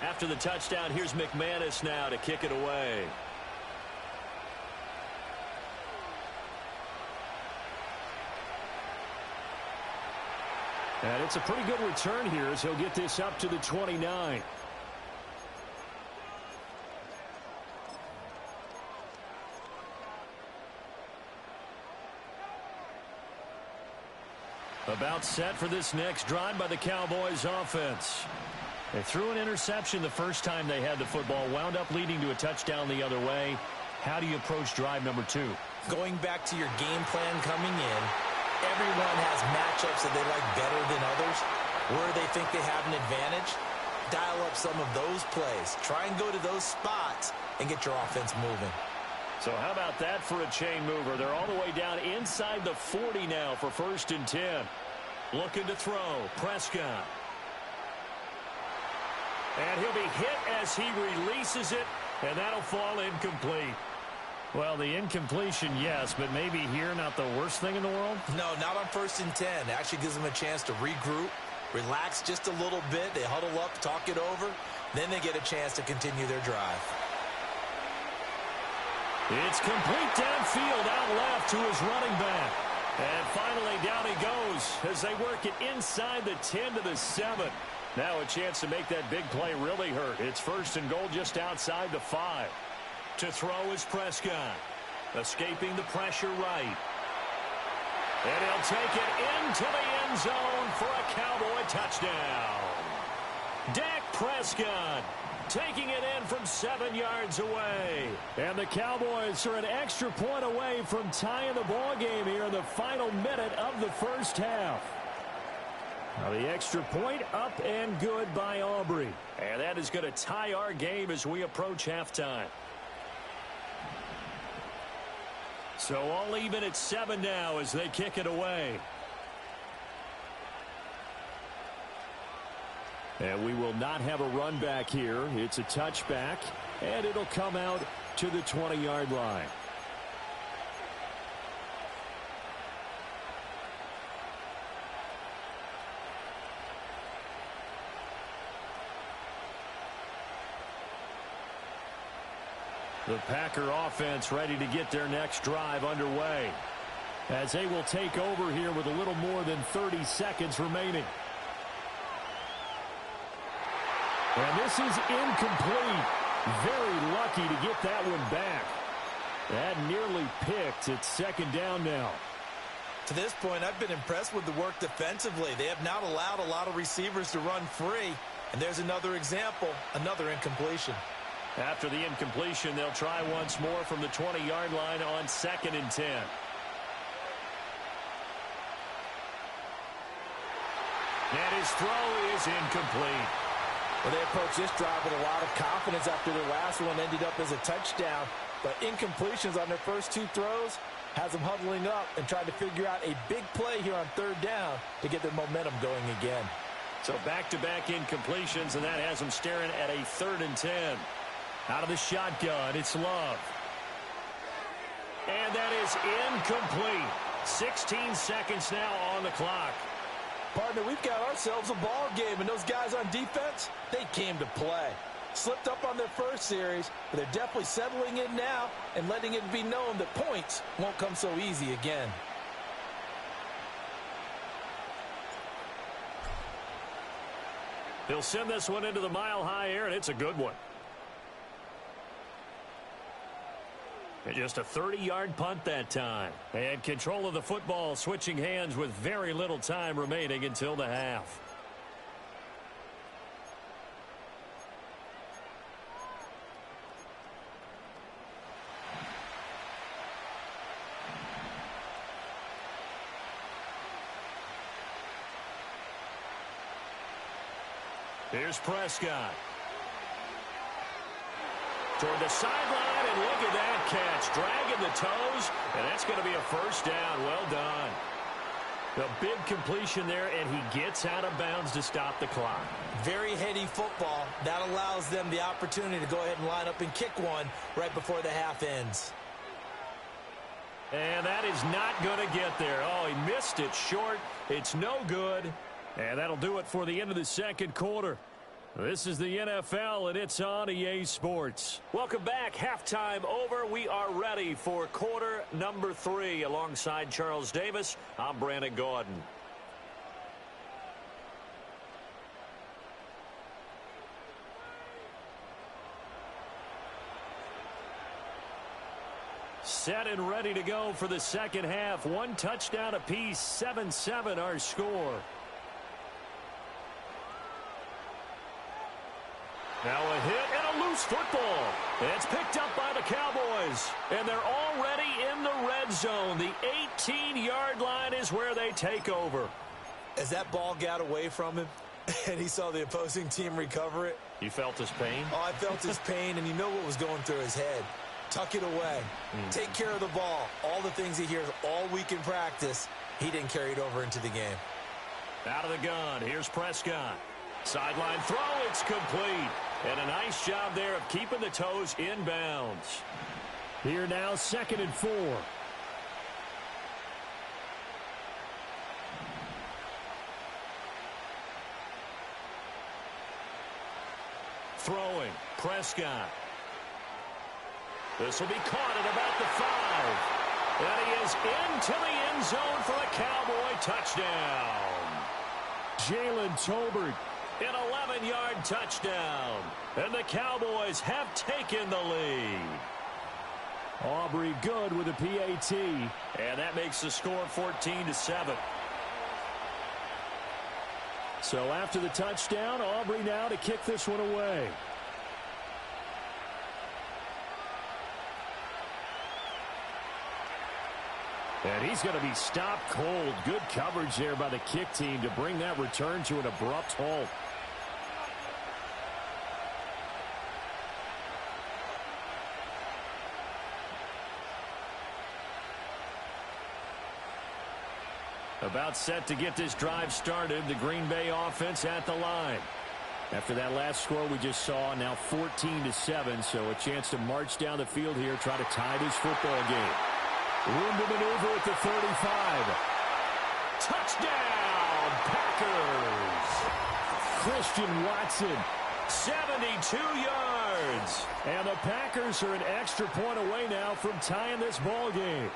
After the touchdown, here's McManus now to kick it away. And it's a pretty good return here as he'll get this up to the 29. About set for this next drive by the Cowboys offense. They threw an interception the first time they had the football, wound up leading to a touchdown the other way. How do you approach drive number 2? Going back to your game plan coming in, everyone has matchups that they like better than others. Where they think they have an advantage, dial up some of those plays. Try and go to those spots and get your offense moving. So how about that for a chain mover? They're all the way down inside the 40 now for 1st and 10. Looking to throw. Prescott. And he'll be hit as he releases it, and that'll fall incomplete. Well, the incompletion, yes, but maybe here not the worst thing in the world? No, not on 1st and 10. It actually gives them a chance to regroup, relax just a little bit. They huddle up, talk it over. Then they get a chance to continue their drive. It's complete downfield, out left to his running back. And finally down he goes as they work it inside the 10 to the 7. Now a chance to make that big play really hurt. It's 1st and goal just outside the 5. To throw is Prescott. Escaping the pressure right. And he'll take it into the end zone for a Cowboy touchdown. Dak Prescott taking it in from 7 yards away. And the Cowboys are an extra point away from tying the ball game here in the final minute of the first half. Now the extra point up and good by Aubrey. And that is going to tie our game as we approach halftime. So all even at 7 now as they kick it away. And we will not have a run back here. It's a touchback, and it'll come out to the 20-yard line. The Packer offense ready to get their next drive underway as they will take over here with a little more than 30 seconds remaining. And this is incomplete. Very lucky to get that one back. That nearly picked. It's 2nd down now. To this point, I've been impressed with the work defensively. They have not allowed a lot of receivers to run free. And there's another example, another incompletion. After the incompletion, they'll try once more from the 20-yard line on 2nd and 10. And his throw is incomplete. Well, they approached this drive with a lot of confidence after their last one ended up as a touchdown. But incompletions on their first 2 throws has them huddling up and trying to figure out a big play here on 3rd down to get their momentum going again. So back-to-back incompletions, and that has them staring at a 3rd and 10. Out of the shotgun, it's Love. And that is incomplete. 16 seconds now on the clock. Partner, we've got ourselves a ball game, and those guys on defense, they came to play. Slipped up on their first series, but they're definitely settling in now and letting it be known that points won't come so easy again. He'll send this one into the mile-high air, and it's a good one. And just a 30-yard punt that time. And control of the football switching hands with very little time remaining until the half. Here's Prescott. Toward the sideline, and look at that catch. Dragging the toes, and that's going to be a 1st down. Well done. A big completion there, and he gets out of bounds to stop the clock. Very heady football. That allows them the opportunity to go ahead and line up and kick one right before the half ends. And that is not going to get there. Oh, he missed it short. It's no good. And that'll do it for the end of the 2nd quarter. This is the NFL, and it's on EA Sports. Welcome back. Halftime over. We are ready for quarter number 3. Alongside Charles Davis, I'm Brandon Gaudin. Set and ready to go for the second half. 1 touchdown apiece, 7-7 our score. Now a hit and a loose football. It's picked up by the Cowboys. And they're already in the red zone. The 18-yard line is where they take over. As that ball got away from him and he saw the opposing team recover it. You felt his pain? Oh, I felt his pain, and you know what was going through his head. Tuck it away. Take care of the ball. All the things he hears all week in practice, he didn't carry it over into the game. Out of the gun, here's Prescott. Sideline throw, it's complete. And a nice job there of keeping the toes in bounds. Here now, 2nd and 4. Throwing, Prescott. This will be caught at about the 5. And he is into the end zone for the Cowboy touchdown. Jalen Tolbert, an 11-yard touchdown. And the Cowboys have taken the lead. Aubrey good with a PAT. And that makes the score 14-7. So after the touchdown, Aubrey now to kick this one away. And he's going to be stopped cold. Good coverage there by the kick team to bring that return to an abrupt halt. About set to get this drive started. The Green Bay offense at the line. After that last score we just saw, now 14-7. So a chance to march down the field here, try to tie this football game. Room to maneuver at the 35. Touchdown, Packers. Christian Watson, 72 yards. And the Packers are an extra point away now from tying this ball game.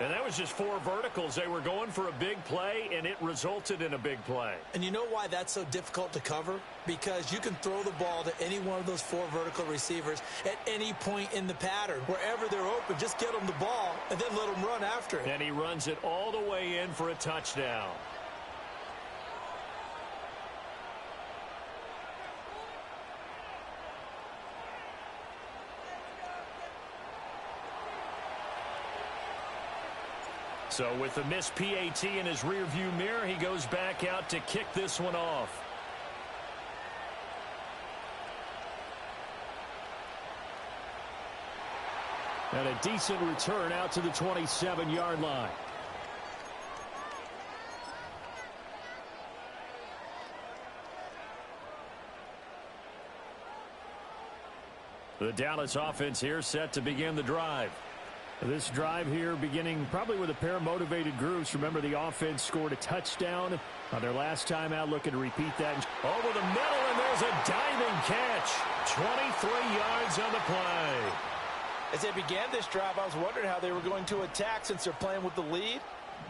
And that was just 4 verticals. They were going for a big play, and it resulted in a big play. And you know why that's so difficult to cover? Because you can throw the ball to any one of those 4 vertical receivers at any point in the pattern. Wherever they're open, just get them the ball and then let them run after it. And he runs it all the way in for a touchdown. So with the missed PAT in his rearview mirror, he goes back out to kick this one off. And a decent return out to the 27-yard line. The Dallas offense here set to begin the drive. This drive here beginning probably with a pair of motivated groups. Remember, the offense scored a touchdown on their last time out, looking to repeat that. Over the middle, and there's a diving catch. 23 yards on the play. As they began this drive, I was wondering how they were going to attack since they're playing with the lead.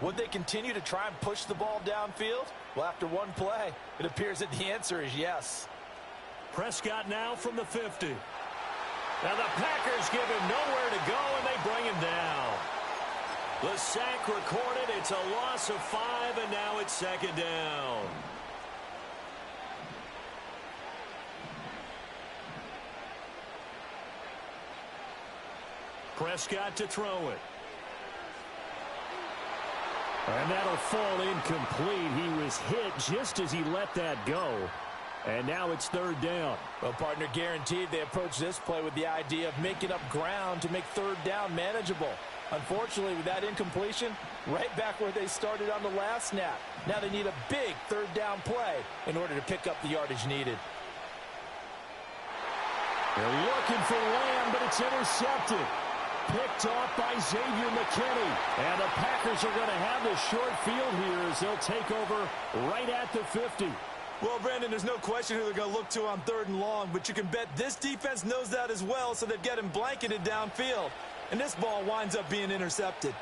Would they continue to try and push the ball downfield? Well, after one play, it appears that the answer is yes. Prescott now from the 50. Now the Packers give him nowhere to go, and they bring him down. The sack recorded. It's a loss of 5, and now it's 2nd down. Prescott to throw it. And that'll fall incomplete. He was hit just as he let that go. And now it's 3rd down. Well, partner, guaranteed they approach this play with the idea of making up ground to make 3rd down manageable. Unfortunately, with that incompletion, right back where they started on the last snap. Now they need a big 3rd down play in order to pick up the yardage needed. They're looking for Lamb, but it's intercepted. Picked off by Xavier McKinney. And the Packers are going to have the short field here as they'll take over right at the 50. Well, Brandon, there's no question who they're going to look to on 3rd and long, but you can bet this defense knows that as well, so they've got him blanketed downfield. And this ball winds up being intercepted.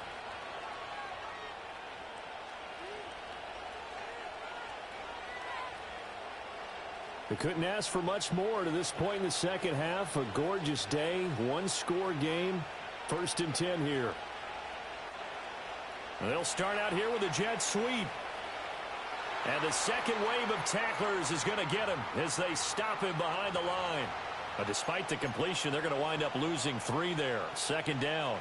They couldn't ask for much more to this point in the second half. A gorgeous day, one-score game. 1st and 10 here. They'll start out here with a jet sweep. And the second wave of tacklers is going to get him as they stop him behind the line. But despite the completion, they're going to wind up losing 3 there. 2nd down.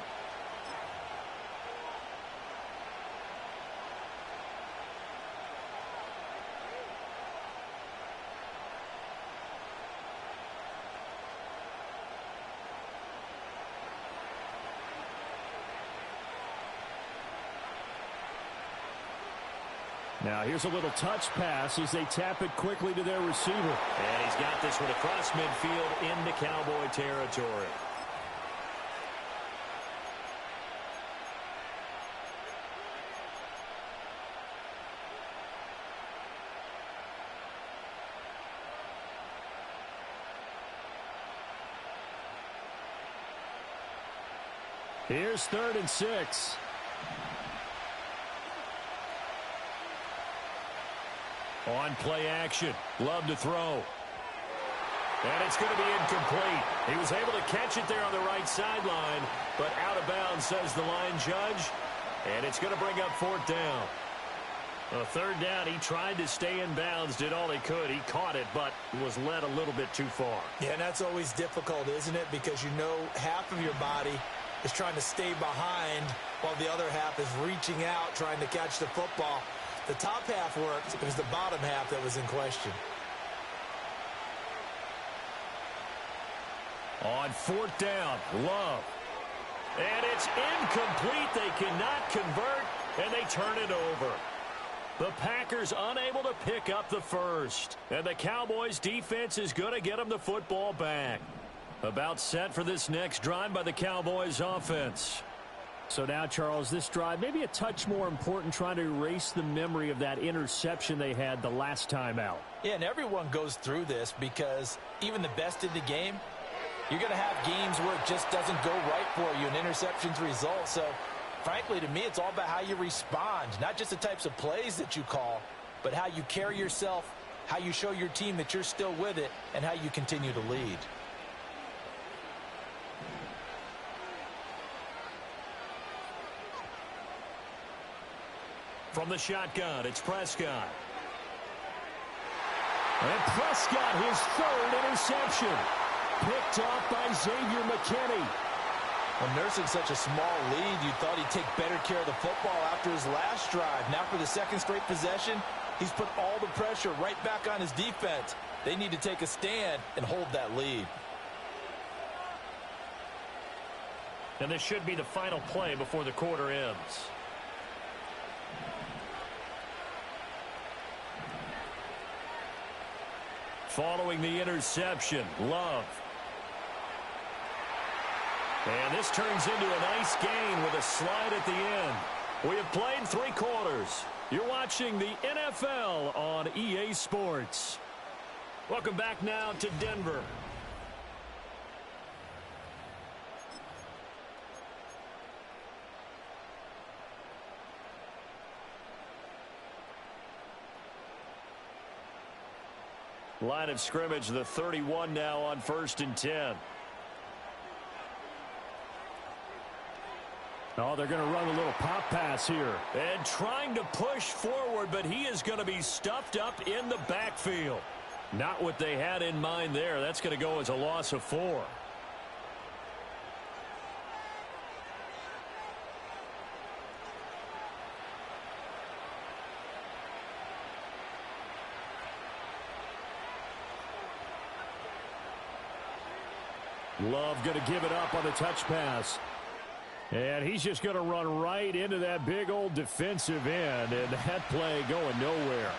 Now here's a little touch pass as they tap it quickly to their receiver. And he's got this one across midfield into Cowboy territory. Here's 3rd and 6. On play action. Love to throw. And it's going to be incomplete. He was able to catch it there on the right sideline, but out of bounds, says the line judge. And it's going to bring up 4th down. A 3rd down, he tried to stay in bounds, did all he could. He caught it, but was led a little bit too far. Yeah, and that's always difficult, isn't it? Because you know half of your body is trying to stay behind while the other half is reaching out, trying to catch the football. The top half worked. It was the bottom half that was in question. On 4th down, Love. And it's incomplete. They cannot convert, and they turn it over. The Packers unable to pick up the first. And the Cowboys defense is going to get them the football back. About set for this next drive by the Cowboys offense. So now, Charles, this drive maybe a touch more important, trying to erase the memory of that interception they had the last time out. Yeah, and everyone goes through this because even the best in the game, you're going to have games where it just doesn't go right for you, and interceptions result. So, frankly, to me, it's all about how you respond, not just the types of plays that you call, but how you carry yourself, how you show your team that you're still with it, and how you continue to lead. From the shotgun, it's Prescott. And Prescott, his 3rd interception. Picked off by Xavier McKinney. Well, nursing such a small lead, you thought he'd take better care of the football after his last drive. Now for the 2nd straight possession, he's put all the pressure right back on his defense. They need to take a stand and hold that lead. And this should be the final play before the quarter ends. Following the interception, Love. And this turns into a nice gain with a slide at the end. We have played 3 quarters. You're watching the NFL on EA Sports. Welcome back now to Denver. Line of scrimmage, the 31 now on 1st and 10. Oh, they're going to run a little pop pass here. And trying to push forward, but he is going to be stuffed up in the backfield. Not what they had in mind there. That's going to go as a loss of 4. Love going to give it up on the touch pass. And he's just going to run right into that big old defensive end, and that play going nowhere.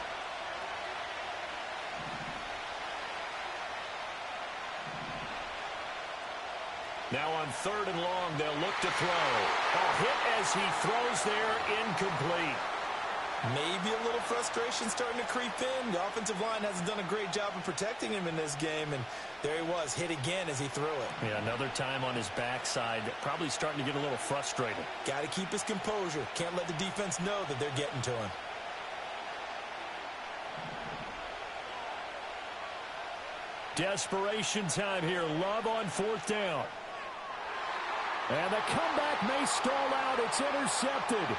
Now on 3rd and long, they'll look to throw. A hit as he throws there, incomplete. Maybe a little frustration starting to creep in. The offensive line hasn't done a great job of protecting him in this game, and there he was, hit again as he threw it. Yeah, another time on his backside, probably starting to get a little frustrated. Got to keep his composure. Can't let the defense know that they're getting to him. Desperation time here. Love on fourth down. And the comeback may stall out. It's intercepted.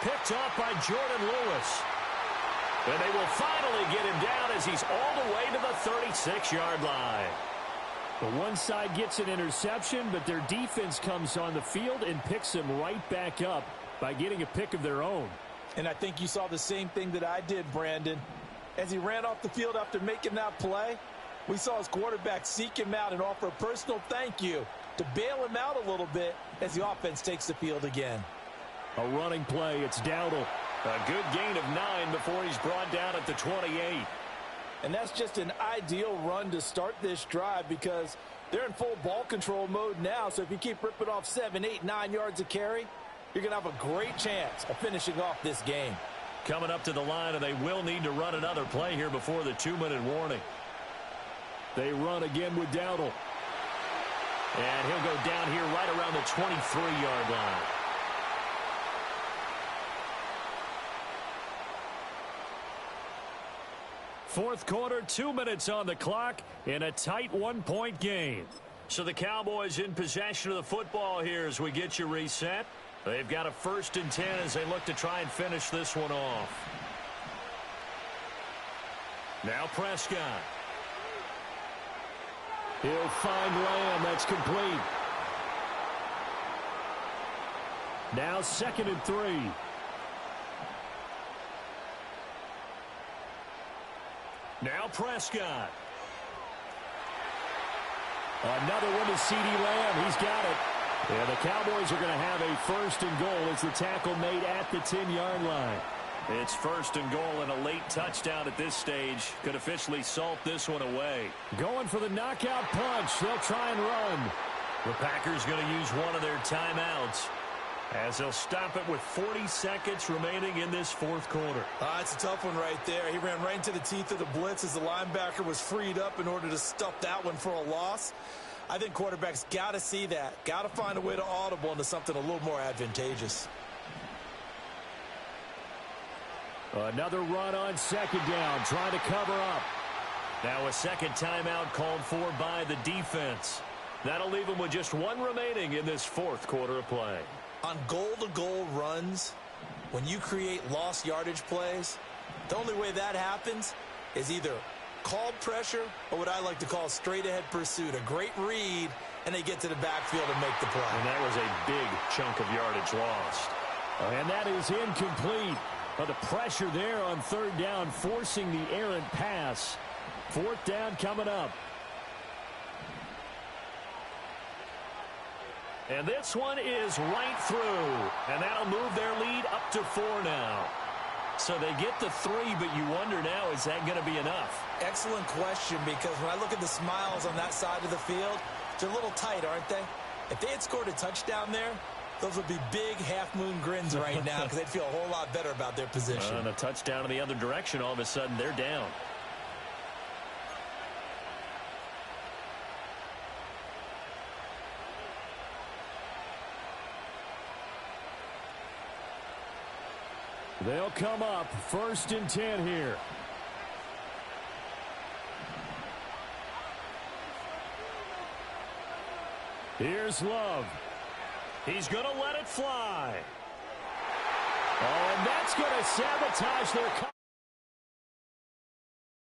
Picked off by Jordan Lewis. And they will finally get him down as he's all the way to the 36-yard line. The one side gets an interception, but their defense comes on the field and picks him right back up by getting a pick of their own. And I think you saw the same thing that I did, Brandon. As he ran off the field after making that play, we saw his quarterback seek him out and offer a personal thank you to bail him out a little bit as the offense takes the field again. A running play. It's Dowdle. A good gain of 9 before he's brought down at the 28. And that's just an ideal run to start this drive because they're in full ball control mode now. So if you keep ripping off 7, 8, 9 yards of carry, you're going to have a great chance of finishing off this game. Coming up to the line, and they will need to run another play here before the 2-minute warning. They run again with Dowdle. And he'll go down here right around the 23-yard line. Fourth quarter, 2 minutes on the clock in a tight 1-point game. So the Cowboys in possession of the football here as we get you reset. They've got a 1st and 10 as they look to try and finish this one off. Now Prescott. He'll find Lamb. That's complete. Now 2nd and 3. Now Prescott. Another one to CeeDee Lamb. He's got it. And the Cowboys are going to have a 1st and goal as the tackle made at the 10-yard line. It's 1st and goal and a late touchdown at this stage. Could officially salt this one away. Going for the knockout punch. They'll try and run. The Packers going to use one of their timeouts as they'll stop it with 40 seconds remaining in this 4th quarter. It's a tough one right there. He ran right into the teeth of the blitz as the linebacker was freed up in order to stuff that one for a loss. I think quarterbacks got to see that. Got to find a way to audible into something a little more advantageous. Another run on 2nd down, trying to cover up. Now a 2nd timeout called for by the defense. That'll leave them with just one remaining in this 4th quarter of play. On goal-to-goal runs, when you create lost yardage plays, the only way that happens is either called pressure or what I like to call straight-ahead pursuit. A great read, and they get to the backfield and make the play. And that was a big chunk of yardage lost. And that is incomplete. But the pressure there on 3rd down, forcing the errant pass. 4th down coming up. And this one is right through. And that'll move their lead up to 4 now. So they get the 3, but you wonder now, is that going to be enough? Excellent question, because when I look at the smiles on that side of the field, they're a little tight, aren't they? If they had scored a touchdown there, those would be big half-moon grins right now because they'd feel a whole lot better about their position. And a touchdown in the other direction, all of a sudden they're down. They'll come up 1st and 10 here. Here's Love. He's going to let it fly. Oh, and that's going to sabotage their